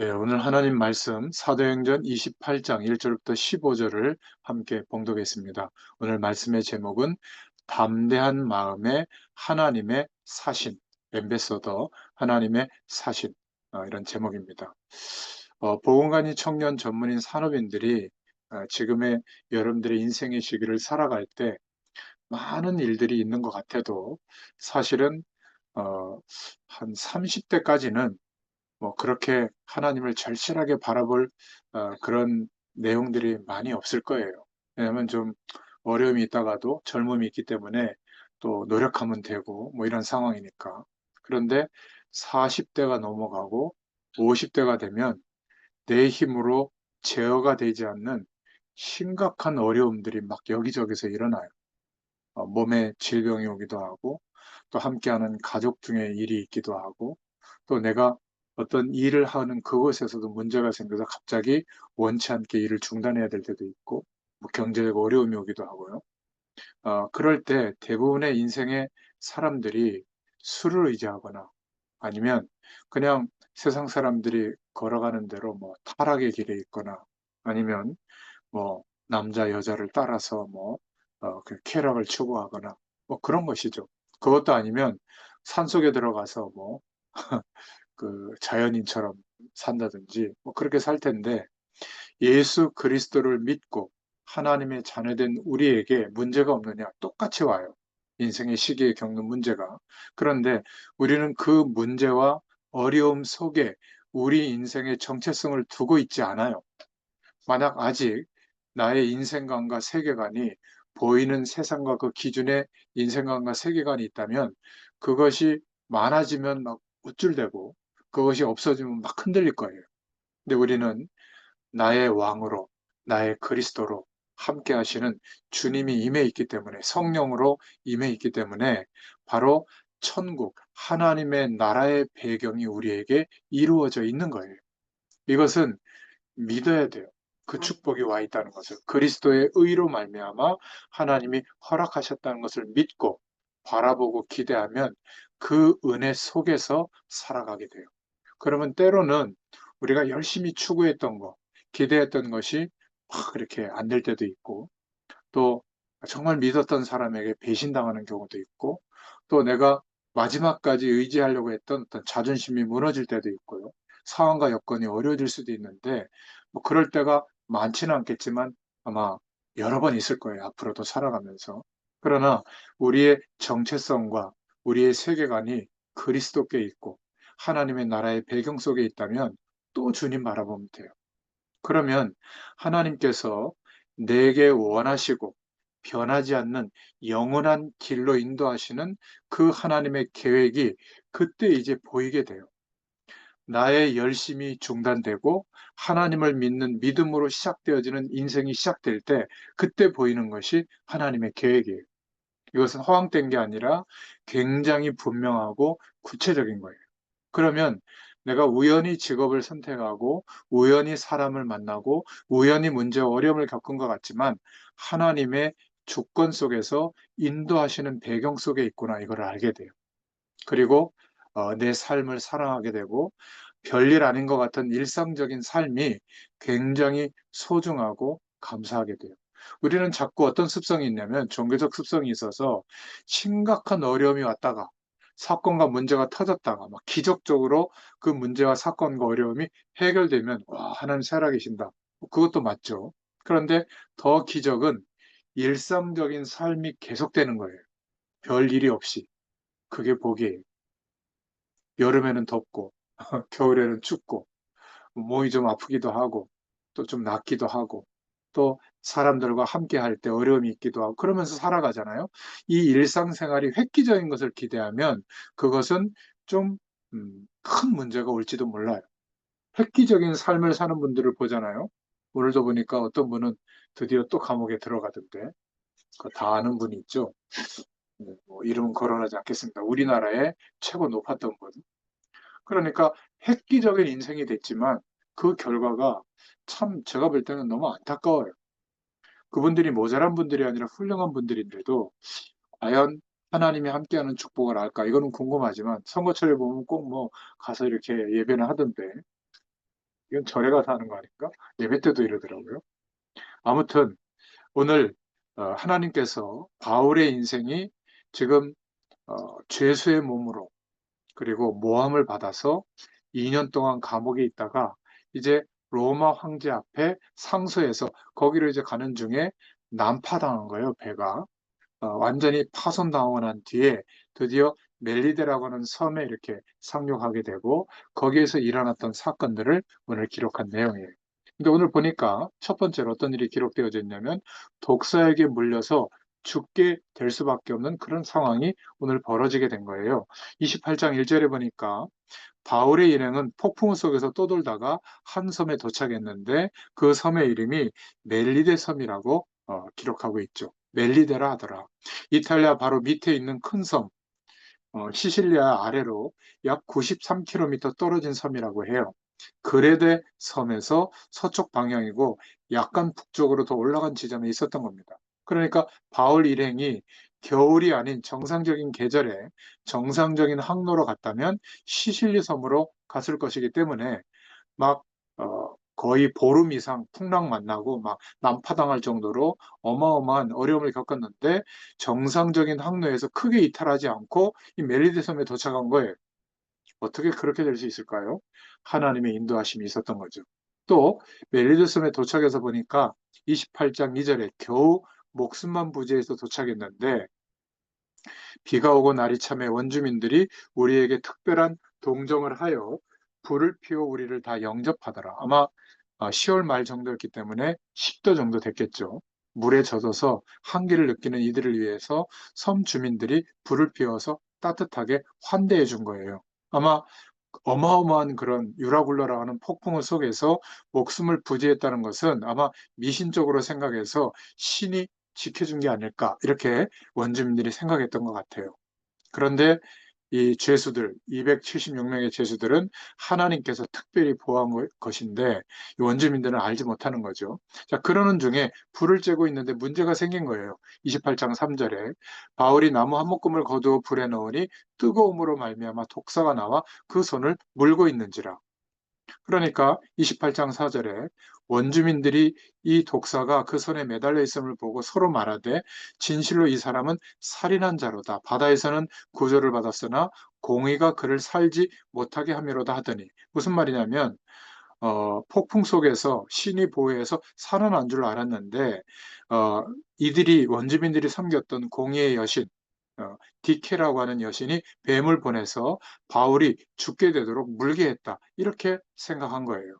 예, 오늘 하나님 말씀 사도행전 28장 1절부터 15절을 함께 봉독했습니다. 오늘 말씀의 제목은 담대한 마음에 하나님의 사신, 엠베서더 하나님의 사신, 이런 제목입니다. 보건관이 청년 전문인 산업인들이 지금의 여러분들의 인생의 시기를 살아갈 때 많은 일들이 있는 것 같아도 사실은 어, 한 30대까지는 뭐 그렇게 하나님을 절실하게 바라볼 그런 내용들이 많이 없을 거예요. 왜냐하면 좀 어려움이 있다가도 젊음이 있기 때문에 또 노력하면 되고 뭐 이런 상황이니까. 그런데 40대가 넘어가고 50대가 되면 내 힘으로 제어가 되지 않는 심각한 어려움들이 막 여기저기서 일어나요. 몸에 질병이 오기도 하고 또 함께하는 가족 중에 일이 있기도 하고 또 내가 어떤 일을 하는 그곳에서도 문제가 생겨서 갑자기 원치 않게 일을 중단해야 될 때도 있고 뭐 경제적 어려움이 오기도 하고요. 그럴 때 대부분의 인생의 사람들이 술을 의지하거나 아니면 그냥 세상 사람들이 걸어가는 대로 뭐 타락의 길에 있거나 아니면 뭐 남자 여자를 따라서 뭐 그 쾌락을 추구하거나 뭐 그런 것이죠. 그것도 아니면 산속에 들어가서 뭐 그 자연인처럼 산다든지 뭐 그렇게 살 텐데 예수 그리스도를 믿고 하나님의 자녀된 우리에게 문제가 없느냐? 똑같이 와요. 인생의 시기에 겪는 문제가. 그런데 우리는 그 문제와 어려움 속에 우리 인생의 정체성을 두고 있지 않아요. 만약 아직 나의 인생관과 세계관이 보이는 세상과 그 기준의 인생관과 세계관이 있다면 그것이 많아지면 막 우쭐대고 그것이 없어지면 막 흔들릴 거예요. 근데 우리는 나의 왕으로, 나의 그리스도로 함께 하시는 주님이 임해 있기 때문에, 성령으로 임해 있기 때문에 바로 천국, 하나님의 나라의 배경이 우리에게 이루어져 있는 거예요. 이것은 믿어야 돼요. 그 축복이 와 있다는 것을 그리스도의 의로 말미암아 하나님이 허락하셨다는 것을 믿고 바라보고 기대하면 그 은혜 속에서 살아가게 돼요. 그러면 때로는 우리가 열심히 추구했던 거, 기대했던 것이 막 그렇게 안 될 때도 있고, 또 정말 믿었던 사람에게 배신당하는 경우도 있고, 또 내가 마지막까지 의지하려고 했던 어떤 자존심이 무너질 때도 있고요. 상황과 여건이 어려워질 수도 있는데, 뭐 그럴 때가 많지는 않겠지만 아마 여러 번 있을 거예요. 앞으로도 살아가면서. 그러나 우리의 정체성과 우리의 세계관이 그리스도께 있고 하나님의 나라의 배경 속에 있다면 또 주님 바라보면 돼요. 그러면 하나님께서 내게 원하시고 변하지 않는 영원한 길로 인도하시는 그 하나님의 계획이 그때 이제 보이게 돼요. 나의 열심이 중단되고 하나님을 믿는 믿음으로 시작되어지는 인생이 시작될 때 그때 보이는 것이 하나님의 계획이에요. 이것은 허황된 게 아니라 굉장히 분명하고 구체적인 거예요. 그러면 내가 우연히 직업을 선택하고 우연히 사람을 만나고 우연히 문제와 어려움을 겪은 것 같지만 하나님의 주권 속에서 인도하시는 배경 속에 있구나 이걸 알게 돼요. 그리고 내 삶을 사랑하게 되고 별일 아닌 것 같은 일상적인 삶이 굉장히 소중하고 감사하게 돼요. 우리는 자꾸 어떤 습성이 있냐면 종교적 습성이 있어서 심각한 어려움이 왔다가 사건과 문제가 터졌다가 막 기적적으로 그 문제와 사건과 어려움이 해결되면 와 하나님 살아계신다. 그것도 맞죠. 그런데 더 기적은 일상적인 삶이 계속되는 거예요. 별 일이 없이. 그게 복이에요. 여름에는 덥고 겨울에는 춥고 몸이 좀 아프기도 하고 또 좀 낫기도 하고 또 사람들과 함께 할 때 어려움이 있기도 하고 그러면서 살아가잖아요. 이 일상생활이 획기적인 것을 기대하면 그것은 좀 큰 문제가 올지도 몰라요. 획기적인 삶을 사는 분들을 보잖아요. 오늘도 보니까 어떤 분은 드디어 또 감옥에 들어가던데 그거 다 아는 분이 있죠. 네, 뭐 이름은 거론하지 않겠습니다. 우리나라의 최고 높았던 분. 그러니까 획기적인 인생이 됐지만 그 결과가 참 제가 볼 때는 너무 안타까워요. 그분들이 모자란 분들이 아니라 훌륭한 분들인데도 과연 하나님이 함께하는 축복을 알까? 이거는 궁금하지만 선거철에 보면 꼭 뭐 가서 이렇게 예배는 하던데 이건 절에 가서 하는 거 아닌가? 예배 때도 이러더라고요. 아무튼 오늘 하나님께서 바울의 인생이 지금 죄수의 몸으로 그리고 모함을 받아서 2년 동안 감옥에 있다가 이제 로마 황제 앞에 상소해서 거기로 이제 가는 중에 난파당한 거예요, 배가. 완전히 파손당하고 난 뒤에 드디어 멜리데라고 하는 섬에 이렇게 상륙하게 되고 거기에서 일어났던 사건들을 오늘 기록한 내용이에요. 근데 오늘 보니까 첫 번째로 어떤 일이 기록되어져 있냐면 독사에게 물려서 죽게 될 수밖에 없는 그런 상황이 오늘 벌어지게 된 거예요. 28장 1절에 보니까 바울의 일행은 폭풍 속에서 떠돌다가 한 섬에 도착했는데 그 섬의 이름이 멜리데 섬이라고 기록하고 있죠. 멜리데라 하더라. 이탈리아 바로 밑에 있는 큰 섬, 시실리아 아래로 약 93km 떨어진 섬이라고 해요. 그레데 섬에서 서쪽 방향이고 약간 북쪽으로 더 올라간 지점에 있었던 겁니다. 그러니까 바울 일행이 겨울이 아닌 정상적인 계절에 정상적인 항로로 갔다면 시실리 섬으로 갔을 것이기 때문에 막 거의 보름 이상 풍랑 만나고 막 난파당할 정도로 어마어마한 어려움을 겪었는데 정상적인 항로에서 크게 이탈하지 않고 이 멜리데 섬에 도착한 거예요. 어떻게 그렇게 될 수 있을까요? 하나님의 인도하심이 있었던 거죠. 또 멜리데 섬에 도착해서 보니까 28장 2절에 겨우 목숨만 부지해서 도착했는데 비가 오고 날이 참에 원주민들이 우리에게 특별한 동정을 하여 불을 피워 우리를 다 영접하더라. 아마 10월 말 정도였기 때문에 10도 정도 됐겠죠. 물에 젖어서 한기를 느끼는 이들을 위해서 섬 주민들이 불을 피워서 따뜻하게 환대해 준 거예요. 아마 어마어마한 그런 유라굴라라 하는 폭풍우 속에서 목숨을 부지했다는 것은 아마 미신적으로 생각해서 신이 지켜준 게 아닐까 이렇게 원주민들이 생각했던 것 같아요. 그런데 이 죄수들, 276명의 죄수들은 하나님께서 특별히 보호한 것인데 이 원주민들은 알지 못하는 거죠. 자, 그러는 중에 불을 쬐고 있는데 문제가 생긴 거예요. 28장 3절에 바울이 나무 한 묶음을 거두어 불에 넣으니 뜨거움으로 말미암아 독사가 나와 그 손을 물고 있는지라. 그러니까 28장 4절에 원주민들이 이 독사가 그 손에 매달려 있음을 보고 서로 말하되 진실로 이 사람은 살인한 자로다. 바다에서는 구조를 받았으나 공의가 그를 살지 못하게 함이로다 하더니 무슨 말이냐면 폭풍 속에서 신이 보호해서 살아난 줄 알았는데 어, 이들이 원주민들이 섬겼던 공의의 여신 디케라고 하는 여신이 뱀을 보내서 바울이 죽게 되도록 물게 했다. 이렇게 생각한 거예요.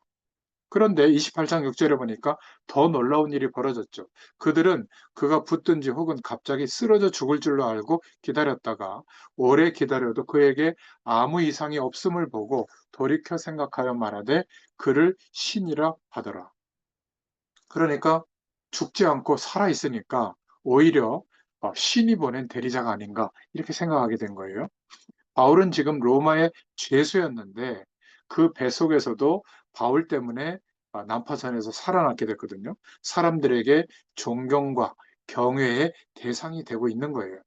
그런데 28장 6절에 보니까 더 놀라운 일이 벌어졌죠. 그들은 그가 붙든지 혹은 갑자기 쓰러져 죽을 줄로 알고 기다렸다가 오래 기다려도 그에게 아무 이상이 없음을 보고 돌이켜 생각하여 말하되 그를 신이라 하더라. 그러니까 죽지 않고 살아 있으니까 오히려 신이 보낸 대리자가 아닌가 이렇게 생각하게 된 거예요. 바울은 지금 로마의 죄수였는데 그 배 속에서도 바울 때문에 난파선에서 살아남게 됐거든요. 사람들에게 존경과 경외의 대상이 되고 있는 거예요.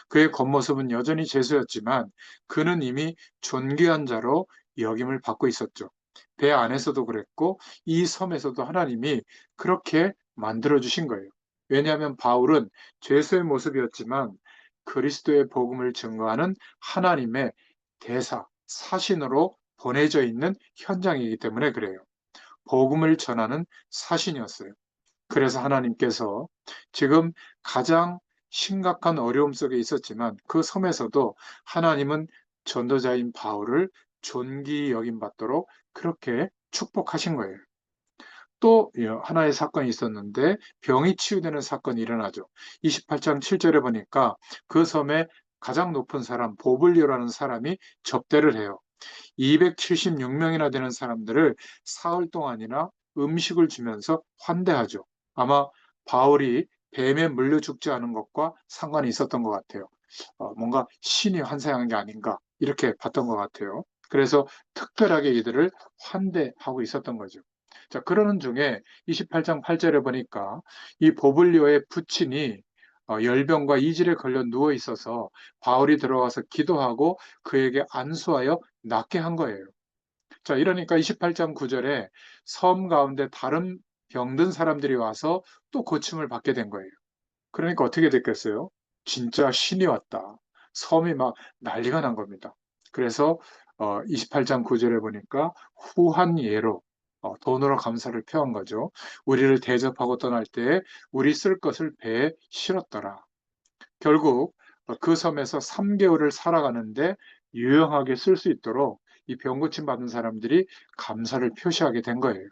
그의 겉모습은 여전히 죄수였지만 그는 이미 존귀한 자로 여김을 받고 있었죠. 배 안에서도 그랬고 이 섬에서도 하나님이 그렇게 만들어 주신 거예요. 왜냐하면 바울은 죄수의 모습이었지만 그리스도의 복음을 증거하는 하나님의 대사, 사신으로 보내져 있는 현장이기 때문에 그래요. 복음을 전하는 사신이었어요. 그래서 하나님께서 지금 가장 심각한 어려움 속에 있었지만 그 섬에서도 하나님은 전도자인 바울을 존귀 여김받도록 그렇게 축복하신 거예요. 또 하나의 사건이 있었는데 병이 치유되는 사건이 일어나죠. 28장 7절에 보니까 그 섬에 가장 높은 사람 보블리오라는 사람이 접대를 해요. 276명이나 되는 사람들을 사흘 동안이나 음식을 주면서 환대하죠. 아마 바울이 뱀에 물려 죽지 않은 것과 상관이 있었던 것 같아요. 뭔가 신이 환생한 게 아닌가 이렇게 봤던 것 같아요. 그래서 특별하게 이들을 환대하고 있었던 거죠. 자, 그러는 중에 28장 8절에 보니까 이 보블리오의 부친이 열병과 이질에 걸려 누워 있어서 바울이 들어가서 기도하고 그에게 안수하여 낫게 한 거예요. 자, 이러니까 28장 9절에 섬 가운데 다른 병든 사람들이 와서 또 고침을 받게 된 거예요. 그러니까 어떻게 됐겠어요? 진짜 신이 왔다. 섬이 막 난리가 난 겁니다. 그래서 28장 9절에 보니까 후한 예로 돈으로 감사를 표한 거죠. 우리를 대접하고 떠날 때에 우리 쓸 것을 배에 실었더라. 결국 그 섬에서 3개월을 살아가는데 유용하게 쓸 수 있도록 이 병고침 받은 사람들이 감사를 표시하게 된 거예요.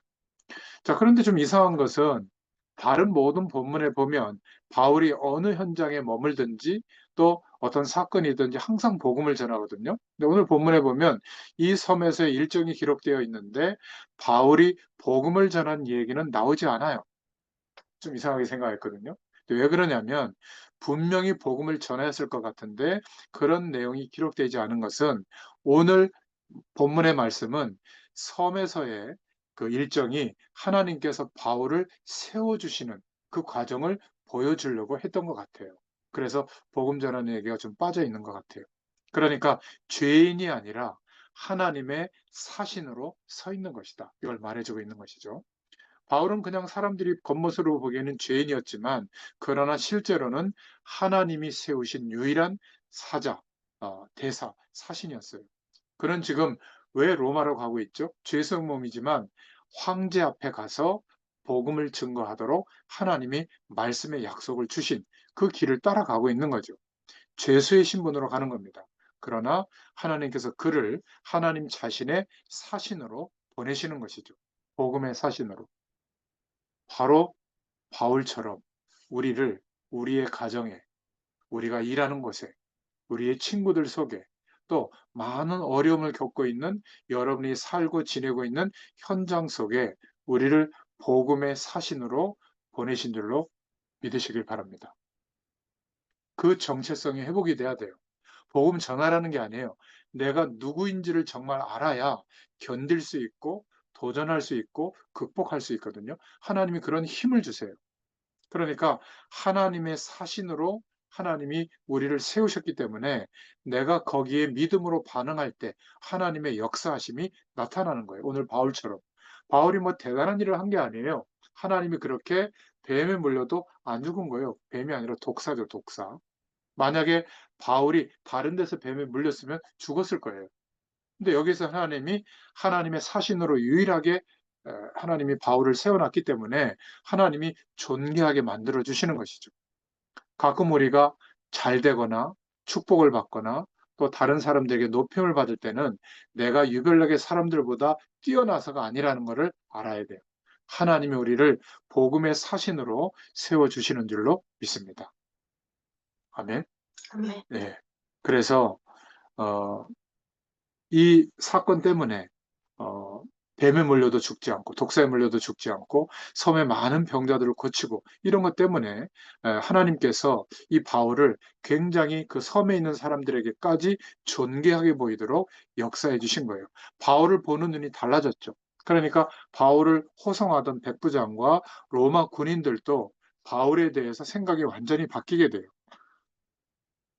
자, 그런데 좀 이상한 것은 다른 모든 본문에 보면 바울이 어느 현장에 머물든지 또 어떤 사건이든지 항상 복음을 전하거든요. 근데 오늘 본문에 보면 이 섬에서의 일정이 기록되어 있는데 바울이 복음을 전한 얘기는 나오지 않아요. 좀 이상하게 생각했거든요. 왜 그러냐면 분명히 복음을 전했을 것 같은데 그런 내용이 기록되지 않은 것은 오늘 본문의 말씀은 섬에서의 그 일정이 하나님께서 바울을 세워주시는 그 과정을 보여주려고 했던 것 같아요. 그래서 복음 전하는 얘기가 좀 빠져 있는 것 같아요. 그러니까 죄인이 아니라 하나님의 사신으로 서 있는 것이다. 이걸 말해주고 있는 것이죠. 바울은 그냥 사람들이 겉모습으로 보기에는 죄인이었지만 그러나 실제로는 하나님이 세우신 유일한 사자, 대사, 사신이었어요. 그는 지금 왜 로마로 가고 있죠? 죄성 몸이지만 황제 앞에 가서 복음을 증거하도록 하나님이 말씀의 약속을 주신 그 길을 따라가고 있는 거죠. 죄수의 신분으로 가는 겁니다. 그러나 하나님께서 그를 하나님 자신의 사신으로 보내시는 것이죠. 복음의 사신으로. 바로 바울처럼 우리를 우리의 가정에, 우리가 일하는 곳에, 우리의 친구들 속에 또 많은 어려움을 겪고 있는 여러분이 살고 지내고 있는 현장 속에 우리를 복음의 사신으로 보내신 줄로 믿으시길 바랍니다. 그 정체성이 회복이 돼야 돼요. 복음 전하라는 게 아니에요. 내가 누구인지를 정말 알아야 견딜 수 있고 도전할 수 있고 극복할 수 있거든요. 하나님이 그런 힘을 주세요. 그러니까 하나님의 사신으로 하나님이 우리를 세우셨기 때문에 내가 거기에 믿음으로 반응할 때 하나님의 역사하심이 나타나는 거예요. 오늘 바울처럼. 바울이 뭐 대단한 일을 한 게 아니에요. 하나님이 그렇게 뱀에 물려도 안 죽은 거예요. 뱀이 아니라 독사죠, 독사. 만약에 바울이 다른 데서 뱀에 물렸으면 죽었을 거예요. 근데 여기서 하나님이 하나님의 사신으로 유일하게 하나님이 바울을 세워놨기 때문에 하나님이 존귀하게 만들어 주시는 것이죠. 가끔 우리가 잘 되거나 축복을 받거나 또 다른 사람들에게 높임을 받을 때는 내가 유별나게 사람들보다 뛰어나서가 아니라는 것을 알아야 돼요. 하나님이 우리를 복음의 사신으로 세워주시는 줄로 믿습니다. 아멘. 아멘. 네. 그래서 어, 이 사건 때문에 어, 뱀에 물려도 죽지 않고 독사에 물려도 죽지 않고 섬의 많은 병자들을 고치고 이런 것 때문에 하나님께서 이 바울을 굉장히 그 섬에 있는 사람들에게까지 존귀하게 보이도록 역사해 주신 거예요. 바울을 보는 눈이 달라졌죠. 그러니까 바울을 호송하던 백부장과 로마 군인들도 바울에 대해서 생각이 완전히 바뀌게 돼요.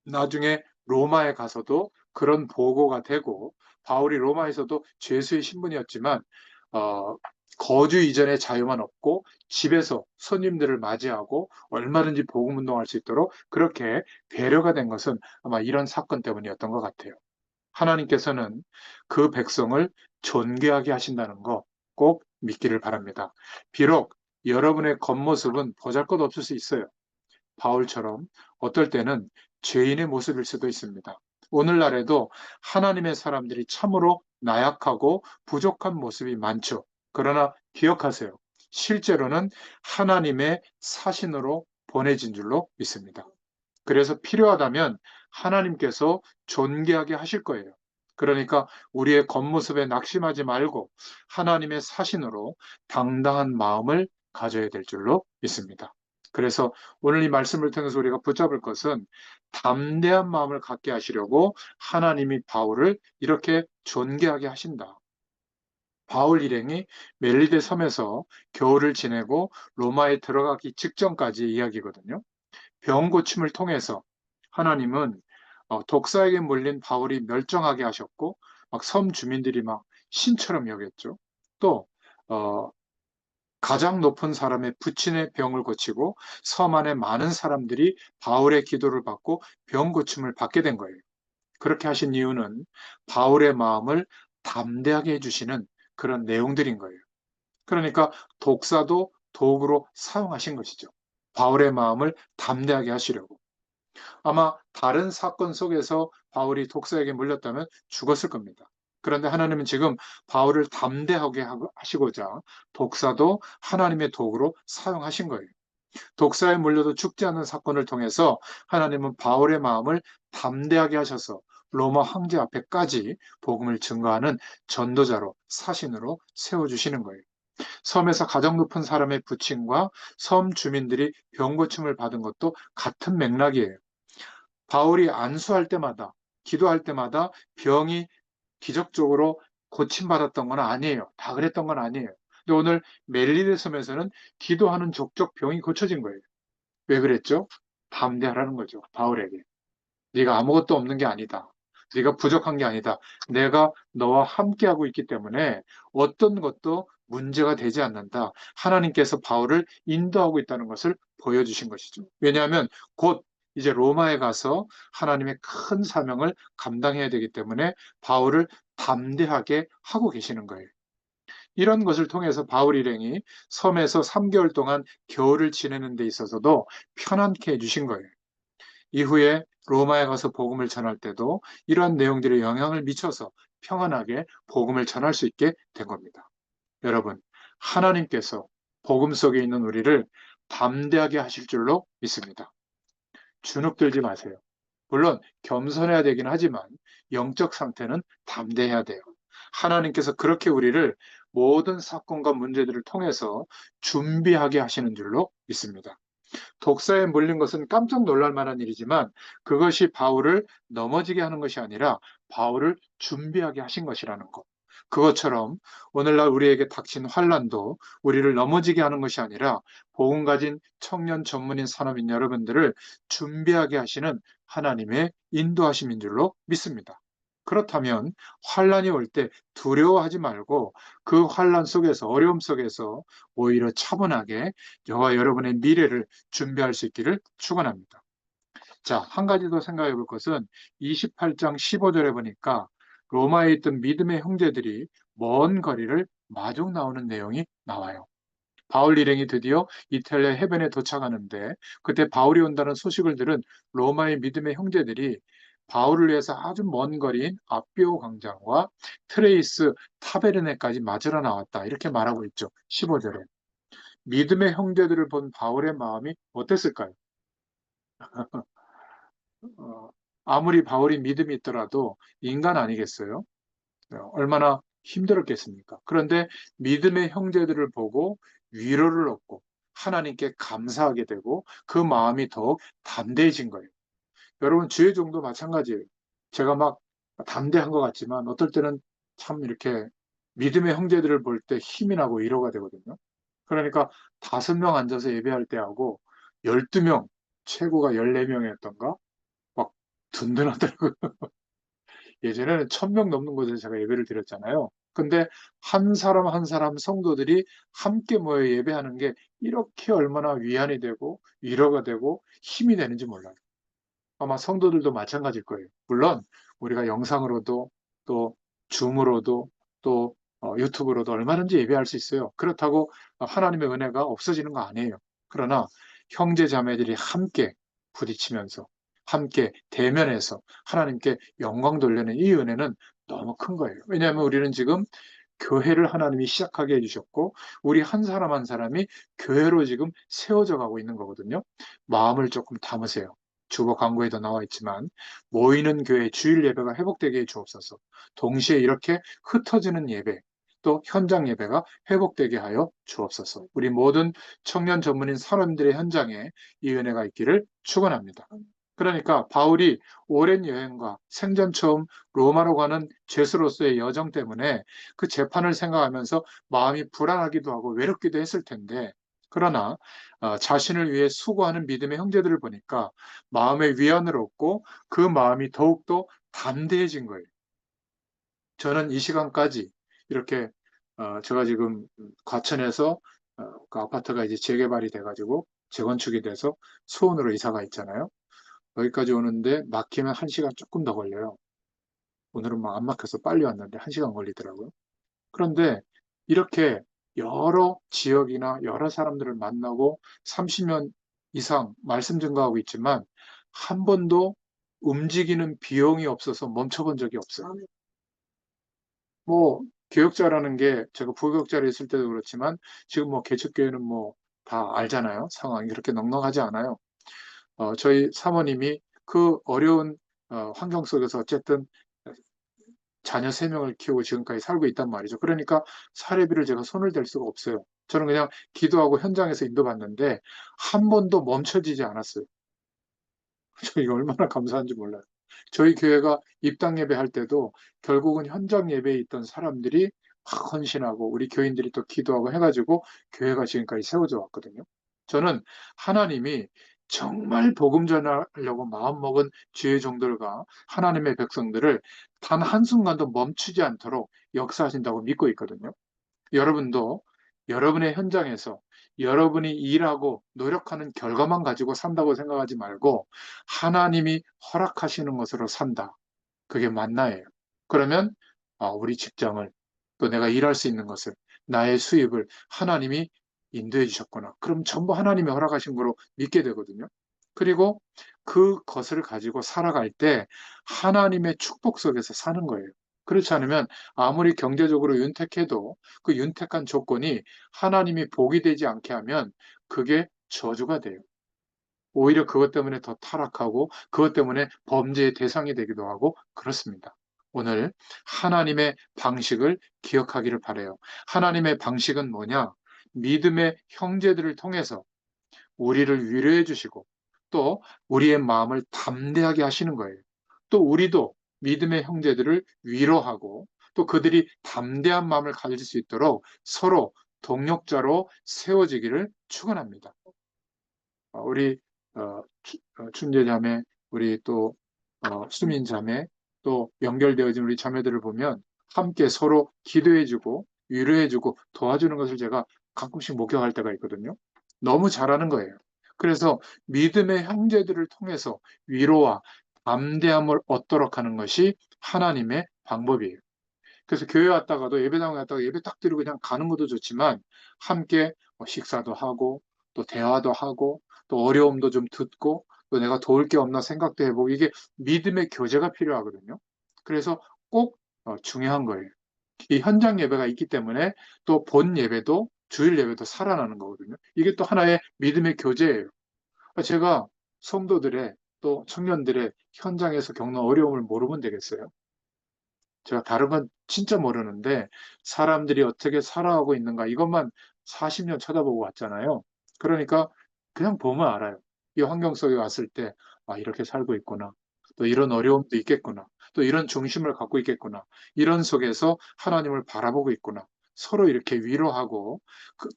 나중에 로마에 가서도 그런 보고가 되고 바울이 로마에서도 죄수의 신분이었지만 어, 거주 이전의 자유만 없고 집에서 손님들을 맞이하고 얼마든지 복음 운동할 수 있도록 그렇게 배려가 된 것은 아마 이런 사건 때문이었던 것 같아요. 하나님께서는 그 백성을 존귀하게 하신다는 거 꼭 믿기를 바랍니다. 비록 여러분의 겉모습은 보잘것없을 수 있어요. 바울처럼 어떨 때는 죄인의 모습일 수도 있습니다. 오늘날에도 하나님의 사람들이 참으로 나약하고 부족한 모습이 많죠. 그러나 기억하세요. 실제로는 하나님의 사신으로 보내진 줄로 믿습니다. 그래서 필요하다면 하나님께서 존귀하게 하실 거예요. 그러니까 우리의 겉모습에 낙심하지 말고 하나님의 사신으로 당당한 마음을 가져야 될 줄로 믿습니다. 그래서 오늘 이 말씀을 통해서 우리가 붙잡을 것은 담대한 마음을 갖게 하시려고 하나님이 바울을 이렇게 존귀하게 하신다. 바울 일행이 멜리데 섬에서 겨울을 지내고 로마에 들어가기 직전까지의 이야기거든요. 병 고침을 통해서 하나님은 독사에게 물린 바울이 멸종하게 하셨고 막 섬 주민들이 막 신처럼 여겼죠. 또 가장 높은 사람의 부친의 병을 고치고 섬 안에 많은 사람들이 바울의 기도를 받고 병 고침을 받게 된 거예요. 그렇게 하신 이유는 바울의 마음을 담대하게 해주시는 그런 내용들인 거예요. 그러니까 독사도 도구로 사용하신 것이죠. 바울의 마음을 담대하게 하시려고. 아마 다른 사건 속에서 바울이 독사에게 물렸다면 죽었을 겁니다. 그런데 하나님은 지금 바울을 담대하게 하시고자 독사도 하나님의 도구로 사용하신 거예요. 독사에 물려도 죽지 않는 사건을 통해서 하나님은 바울의 마음을 담대하게 하셔서 로마 황제 앞에까지 복음을 증거하는 전도자로 사신으로 세워주시는 거예요. 섬에서 가장 높은 사람의 부친과 섬 주민들이 병고침을 받은 것도 같은 맥락이에요. 바울이 안수할 때마다, 기도할 때마다 병이 기적적으로 고침받았던 건 아니에요. 다 그랬던 건 아니에요. 근데 오늘 멜리데 섬에서는 기도하는 족족 병이 고쳐진 거예요. 왜 그랬죠? 담대하라는 거죠. 바울에게. 네가 아무것도 없는 게 아니다. 네가 부족한 게 아니다. 내가 너와 함께하고 있기 때문에 어떤 것도 문제가 되지 않는다. 하나님께서 바울을 인도하고 있다는 것을 보여주신 것이죠. 왜냐하면 곧 이제 로마에 가서 하나님의 큰 사명을 감당해야 되기 때문에 바울을 담대하게 하고 계시는 거예요. 이런 것을 통해서 바울 일행이 섬에서 3개월 동안 겨울을 지내는 데 있어서도 편안케 해주신 거예요. 이후에 로마에 가서 복음을 전할 때도 이러한 내용들이 영향을 미쳐서 평안하게 복음을 전할 수 있게 된 겁니다. 여러분, 하나님께서 복음 속에 있는 우리를 담대하게 하실 줄로 믿습니다. 주눅들지 마세요. 물론 겸손해야 되긴 하지만 영적 상태는 담대해야 돼요. 하나님께서 그렇게 우리를 모든 사건과 문제들을 통해서 준비하게 하시는 줄로 믿습니다. 독사에 물린 것은 깜짝 놀랄 만한 일이지만 그것이 바울을 넘어지게 하는 것이 아니라 바울을 준비하게 하신 것이라는 것. 그것처럼 오늘날 우리에게 닥친 환난도 우리를 넘어지게 하는 것이 아니라 복음 가진 청년 전문인 산업인 여러분들을 준비하게 하시는 하나님의 인도하심인 줄로 믿습니다. 그렇다면 환란이 올 때 두려워하지 말고 그 환란 속에서 어려움 속에서 오히려 차분하게 저와 여러분의 미래를 준비할 수 있기를 축원합니다. 자, 한 가지 더 생각해 볼 것은 28장 15절에 보니까 로마에 있던 믿음의 형제들이 먼 거리를 마중 나오는 내용이 나와요. 바울 일행이 드디어 이탈리아 해변에 도착하는데 그때 바울이 온다는 소식을 들은 로마의 믿음의 형제들이 바울을 위해서 아주 먼 거리인 아비오 광장과 트레이스 타베르네까지 맞으러 나왔다. 이렇게 말하고 있죠. 15절에. 믿음의 형제들을 본 바울의 마음이 어땠을까요? 어, 아무리 바울이 믿음이 있더라도 인간 아니겠어요? 얼마나 힘들었겠습니까? 그런데 믿음의 형제들을 보고 위로를 얻고 하나님께 감사하게 되고 그 마음이 더욱 담대해진 거예요. 여러분, 주의 종도 마찬가지예요. 제가 막 담대한 것 같지만 어떨 때는 참 이렇게 믿음의 형제들을 볼 때 힘이 나고 위로가 되거든요. 그러니까 5명 앉아서 예배할 때하고 12명, 최고가 14명이었던가? 막 든든하더라고요. 예전에는 1000명 넘는 곳에서 제가 예배를 드렸잖아요. 근데 한 사람 한 사람 성도들이 함께 모여 예배하는 게 이렇게 얼마나 위안이 되고 위로가 되고 힘이 되는지 몰라요. 아마 성도들도 마찬가지일 거예요. 물론 우리가 영상으로도 또 줌으로도 또 유튜브로도 얼마든지 예배할 수 있어요. 그렇다고 하나님의 은혜가 없어지는 거 아니에요. 그러나 형제 자매들이 함께 부딪히면서 함께 대면해서 하나님께 영광 돌리는 이 은혜는 너무 큰 거예요. 왜냐하면 우리는 지금 교회를 하나님이 시작하게 해주셨고 우리 한 사람 한 사람이 교회로 지금 세워져 가고 있는 거거든요. 마음을 조금 담으세요. 주보 광고에도 나와 있지만 모이는 교회 주일 예배가 회복되게 해 주옵소서. 동시에 이렇게 흩어지는 예배 또 현장 예배가 회복되게 하여 주옵소서. 우리 모든 청년 전문인 사람들의 현장에 이 은혜가 있기를 축원합니다. 그러니까 바울이 오랜 여행과 생전 처음 로마로 가는 죄수로서의 여정 때문에 그 재판을 생각하면서 마음이 불안하기도 하고 외롭기도 했을 텐데 그러나 자신을 위해 수고하는 믿음의 형제들을 보니까 마음의 위안을 얻고 그 마음이 더욱더 담대해진 거예요. 저는 이 시간까지 이렇게 제가 지금 과천에서 그 아파트가 이제 재개발이 돼가지고 재건축이 돼서 수원으로 이사가 있잖아요. 여기까지 오는데 막히면 1시간 조금 더 걸려요. 오늘은 막 안 막혀서 빨리 왔는데 1시간 걸리더라고요. 그런데 이렇게 여러 지역이나 여러 사람들을 만나고 30년 이상 말씀 증거하고 있지만 한 번도 움직이는 비용이 없어서 멈춰본 적이 없어요. 뭐 교역자라는 게 제가 부교역자로 있을 때도 그렇지만 지금 뭐 개척교회는 뭐 다 알잖아요. 상황이 그렇게 넉넉하지 않아요. 저희 사모님이 그 어려운 환경 속에서 어쨌든 자녀 3명을 키우고 지금까지 살고 있단 말이죠. 그러니까 사례비를 제가 손을 댈 수가 없어요. 저는 그냥 기도하고 현장에서 인도받는데 한 번도 멈춰지지 않았어요. 저희가 얼마나 감사한지 몰라요. 저희 교회가 입당 예배할 때도 결국은 현장 예배에 있던 사람들이 막 헌신하고 우리 교인들이 또 기도하고 해가지고 교회가 지금까지 세워져 왔거든요. 저는 하나님이 정말 복음 전하려고 마음먹은 주의 종들과 하나님의 백성들을 단 한순간도 멈추지 않도록 역사하신다고 믿고 있거든요. 여러분도 여러분의 현장에서 여러분이 일하고 노력하는 결과만 가지고 산다고 생각하지 말고 하나님이 허락하시는 것으로 산다. 그게 만나예요. 그러면 우리 직장을 또 내가 일할 수 있는 것을 나의 수입을 하나님이 인도해 주셨구나. 그럼 전부 하나님이 허락하신 거로 믿게 되거든요. 그리고 그것을 가지고 살아갈 때 하나님의 축복 속에서 사는 거예요. 그렇지 않으면 아무리 경제적으로 윤택해도 그 윤택한 조건이 하나님이 복이 되지 않게 하면 그게 저주가 돼요. 오히려 그것 때문에 더 타락하고 그것 때문에 범죄의 대상이 되기도 하고 그렇습니다. 오늘 하나님의 방식을 기억하기를 바라요. 하나님의 방식은 뭐냐? 믿음의 형제들을 통해서 우리를 위로해 주시고 또 우리의 마음을 담대하게 하시는 거예요. 또 우리도 믿음의 형제들을 위로하고 또 그들이 담대한 마음을 가질 수 있도록 서로 동력자로 세워지기를 축원합니다. 우리 춘제 자매, 우리 또 수민 자매, 또 연결되어진 우리 자매들을 보면 함께 서로 기도해주고 위로해주고 도와주는 것을 제가 가끔씩 목격할 때가 있거든요. 너무 잘하는 거예요. 그래서 믿음의 형제들을 통해서 위로와 담대함을 얻도록 하는 것이 하나님의 방법이에요. 그래서 교회 왔다가도 예배당에 왔다가 예배 딱 드리고 그냥 가는 것도 좋지만 함께 식사도 하고 또 대화도 하고 또 어려움도 좀 듣고 또 내가 도울 게 없나 생각도 해보고 이게 믿음의 교제가 필요하거든요. 그래서 꼭 중요한 거예요. 이 현장 예배가 있기 때문에 또 본 예배도 주일 예배도 살아나는 거거든요. 이게 또 하나의 믿음의 교제예요. 제가 성도들의 또 청년들의 현장에서 겪는 어려움을 모르면 되겠어요. 제가 다른 건 진짜 모르는데 사람들이 어떻게 살아가고 있는가 이것만 40년 쳐다보고 왔잖아요. 그러니까 그냥 보면 알아요. 이 환경 속에 왔을 때, 이렇게 살고 있구나. 또 이런 어려움도 있겠구나. 또 이런 중심을 갖고 있겠구나. 이런 속에서 하나님을 바라보고 있구나. 서로 이렇게 위로하고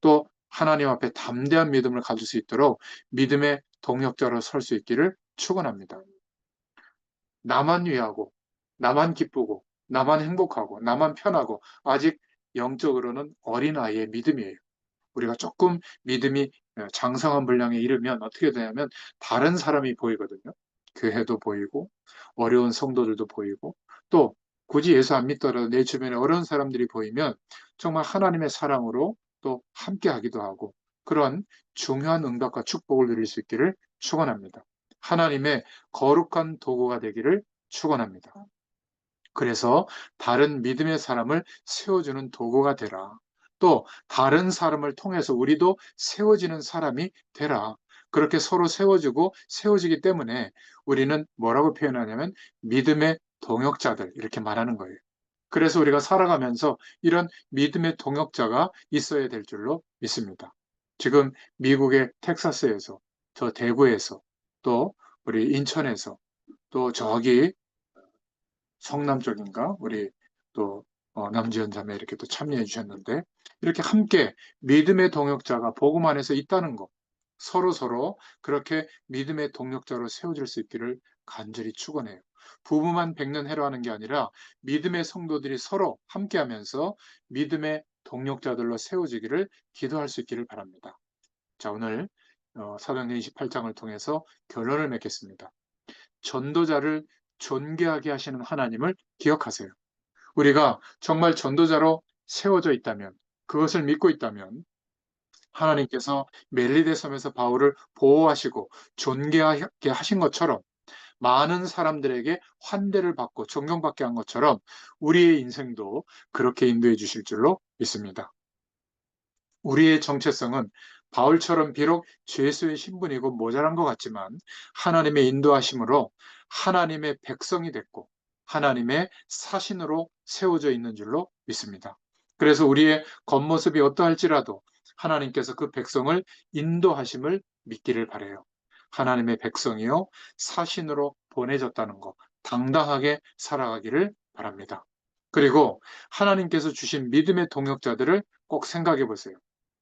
또 하나님 앞에 담대한 믿음을 가질 수 있도록 믿음의 동역자로 설 수 있기를 축원합니다. 나만 위하고, 나만 기쁘고, 나만 행복하고, 나만 편하고, 아직 영적으로는 어린아이의 믿음이에요. 우리가 조금 믿음이 장성한 분량에 이르면 어떻게 되냐면 다른 사람이 보이거든요. 교회도 보이고, 어려운 성도들도 보이고, 또 굳이 예수 안 믿더라도 내 주변에 어려운 사람들이 보이면 정말 하나님의 사랑으로 또 함께 하기도 하고, 그런 중요한 응답과 축복을 누릴 수 있기를 축원합니다. 하나님의 거룩한 도구가 되기를 축원합니다. 그래서 다른 믿음의 사람을 세워주는 도구가 되라. 또 다른 사람을 통해서 우리도 세워지는 사람이 되라. 그렇게 서로 세워주고 세워지기 때문에 우리는 뭐라고 표현하냐면 믿음의 동역자들 이렇게 말하는 거예요. 그래서 우리가 살아가면서 이런 믿음의 동역자가 있어야 될 줄로 믿습니다. 지금 미국의 텍사스에서 저 대구에서 또 우리 인천에서 또 저기 성남 쪽인가? 우리 또 남지현 자매 이렇게 또 참여해 주셨는데 이렇게 함께 믿음의 동역자가 복음 안에서 있다는 거 서로 그렇게 믿음의 동역자로 세워질 수 있기를 간절히 축원해요. 부부만 백년 해로 하는 게 아니라 믿음의 성도들이 서로 함께하면서 믿음의 동력자들로 세워지기를 기도할 수 있기를 바랍니다. 자, 오늘 사도행전 28장을 통해서 결론을 맺겠습니다. 전도자를 존귀하게 하시는 하나님을 기억하세요. 우리가 정말 전도자로 세워져 있다면, 그것을 믿고 있다면 하나님께서 멜리데 섬에서 바울을 보호하시고 존귀하게 하신 것처럼 많은 사람들에게 환대를 받고 존경받게 한 것처럼 우리의 인생도 그렇게 인도해 주실 줄로 믿습니다. 우리의 정체성은 바울처럼 비록 죄수의 신분이고 모자란 것 같지만 하나님의 인도하심으로 하나님의 백성이 됐고 하나님의 사신으로 세워져 있는 줄로 믿습니다. 그래서 우리의 겉모습이 어떠할지라도 하나님께서 그 백성을 인도하심을 믿기를 바라요. 하나님의 백성이요 사신으로 보내졌다는 것 당당하게 살아가기를 바랍니다. 그리고 하나님께서 주신 믿음의 동역자들을 꼭 생각해 보세요.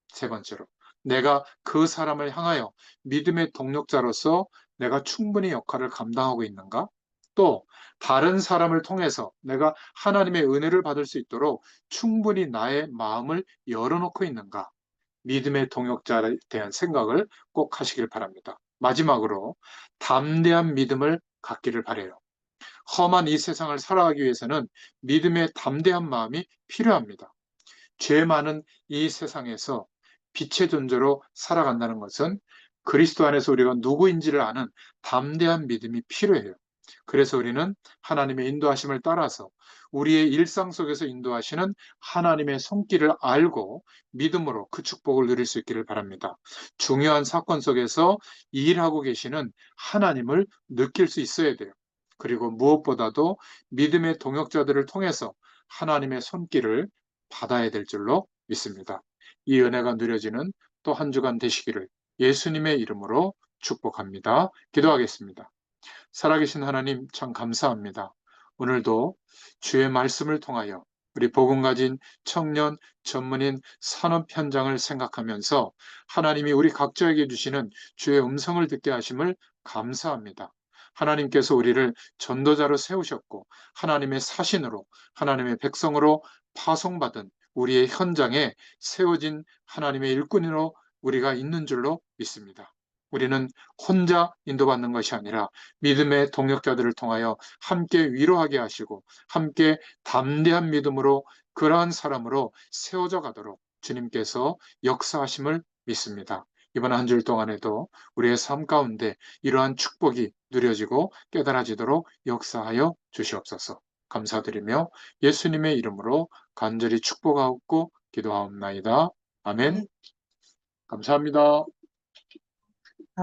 세 번째로, 내가 그 사람을 향하여 믿음의 동력자로서 내가 충분히 역할을 감당하고 있는가? 또 다른 사람을 통해서 내가 하나님의 은혜를 받을 수 있도록 충분히 나의 마음을 열어놓고 있는가? 믿음의 동역자에 대한 생각을 꼭 하시길 바랍니다. 마지막으로 담대한 믿음을 갖기를 바라요. 험한 이 세상을 살아가기 위해서는 믿음의 담대한 마음이 필요합니다. 죄 많은 이 세상에서 빛의 존재로 살아간다는 것은 그리스도 안에서 우리가 누구인지를 아는 담대한 믿음이 필요해요. 그래서 우리는 하나님의 인도하심을 따라서 우리의 일상 속에서 인도하시는 하나님의 손길을 알고 믿음으로 그 축복을 누릴 수 있기를 바랍니다. 중요한 사건 속에서 일하고 계시는 하나님을 느낄 수 있어야 돼요. 그리고 무엇보다도 믿음의 동역자들을 통해서 하나님의 손길을 받아야 될 줄로 믿습니다. 이 은혜가 누려지는 또 한 주간 되시기를 예수님의 이름으로 축복합니다. 기도하겠습니다. 살아계신 하나님 참 감사합니다. 오늘도 주의 말씀을 통하여 우리 복음 가진 청년, 전문인, 산업 현장을 생각하면서 하나님이 우리 각자에게 주시는 주의 음성을 듣게 하심을 감사합니다. 하나님께서 우리를 전도자로 세우셨고 하나님의 사신으로 하나님의 백성으로 파송받은 우리의 현장에 세워진 하나님의 일꾼으로 우리가 있는 줄로 믿습니다. 우리는 혼자 인도받는 것이 아니라 믿음의 동역자들을 통하여 함께 위로하게 하시고 함께 담대한 믿음으로 그러한 사람으로 세워져 가도록 주님께서 역사하심을 믿습니다. 이번 한 주 동안에도 우리의 삶 가운데 이러한 축복이 누려지고 깨달아지도록 역사하여 주시옵소서. 감사드리며 예수님의 이름으로 간절히 축복하옵고 기도하옵나이다. 아멘. 감사합니다.